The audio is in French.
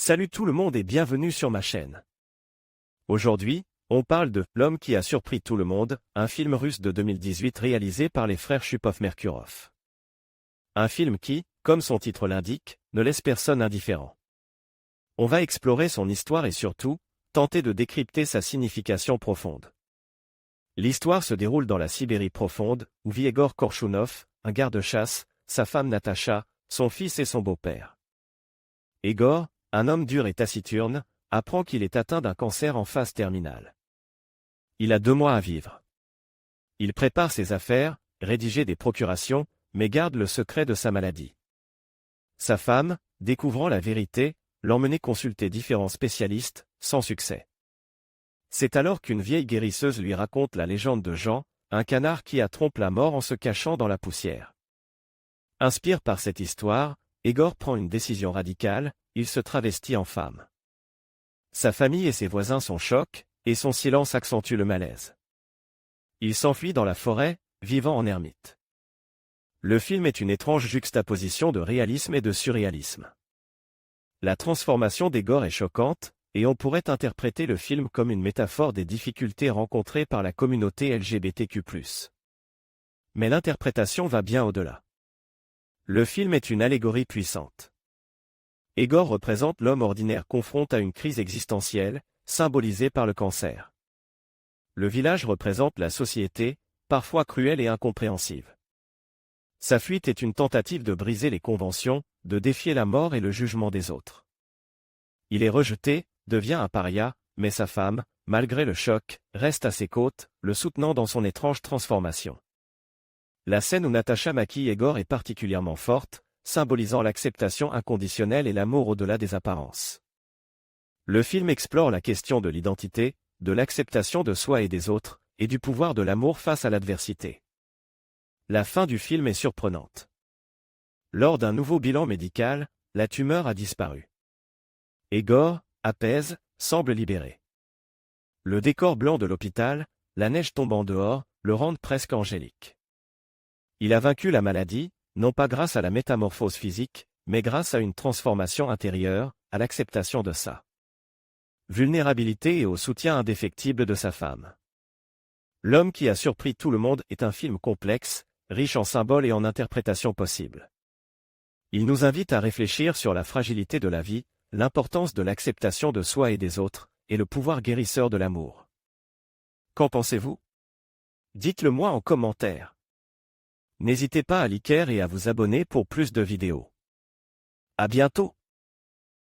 Salut tout le monde et bienvenue sur ma chaîne. Aujourd'hui, on parle de L'homme qui a surpris tout le monde, un film russe de 2018 réalisé par les frères Chupov-Merkurov. Un film qui, comme son titre l'indique, ne laisse personne indifférent. On va explorer son histoire et surtout, tenter de décrypter sa signification profonde. L'histoire se déroule dans la Sibérie profonde, où vit Egor Korchounov, un garde-chasse, sa femme Natacha, son fils et son beau-père. Egor, un homme dur et taciturne, apprend qu'il est atteint d'un cancer en phase terminale. Il a 2 mois à vivre. Il prépare ses affaires, rédige des procurations, mais garde le secret de sa maladie. Sa femme, découvrant la vérité, l'emmenait consulter différents spécialistes, sans succès. C'est alors qu'une vieille guérisseuse lui raconte la légende de Jean, un canard qui trompe la mort en se cachant dans la poussière. Inspiré par cette histoire, Egor prend une décision radicale, il se travestit en femme. Sa famille et ses voisins sont choqués, et son silence accentue le malaise. Il s'enfuit dans la forêt, vivant en ermite. Le film est une étrange juxtaposition de réalisme et de surréalisme. La transformation d'Egor est choquante, et on pourrait interpréter le film comme une métaphore des difficultés rencontrées par la communauté LGBTQ+. Mais l'interprétation va bien au-delà. Le film est une allégorie puissante. Egor représente l'homme ordinaire confronté à une crise existentielle, symbolisée par le cancer. Le village représente la société, parfois cruelle et incompréhensive. Sa fuite est une tentative de briser les conventions, de défier la mort et le jugement des autres. Il est rejeté, devient un paria, mais sa femme, malgré le choc, reste à ses côtes, le soutenant dans son étrange transformation. La scène où Natacha maquille Egor est particulièrement forte, symbolisant l'acceptation inconditionnelle et l'amour au-delà des apparences. Le film explore la question de l'identité, de l'acceptation de soi et des autres, et du pouvoir de l'amour face à l'adversité. La fin du film est surprenante. Lors d'un nouveau bilan médical, la tumeur a disparu. Egor, apaise, semble libéré. Le décor blanc de l'hôpital, la neige tombant dehors, le rendent presque angélique. Il a vaincu la maladie, non pas grâce à la métamorphose physique, mais grâce à une transformation intérieure, à l'acceptation de sa vulnérabilité et au soutien indéfectible de sa femme. L'homme qui a surpris tout le monde est un film complexe, riche en symboles et en interprétations possibles. Il nous invite à réfléchir sur la fragilité de la vie, l'importance de l'acceptation de soi et des autres, et le pouvoir guérisseur de l'amour. Qu'en pensez-vous? Dites-le moi en commentaire. N'hésitez pas à liker et à vous abonner pour plus de vidéos. À bientôt!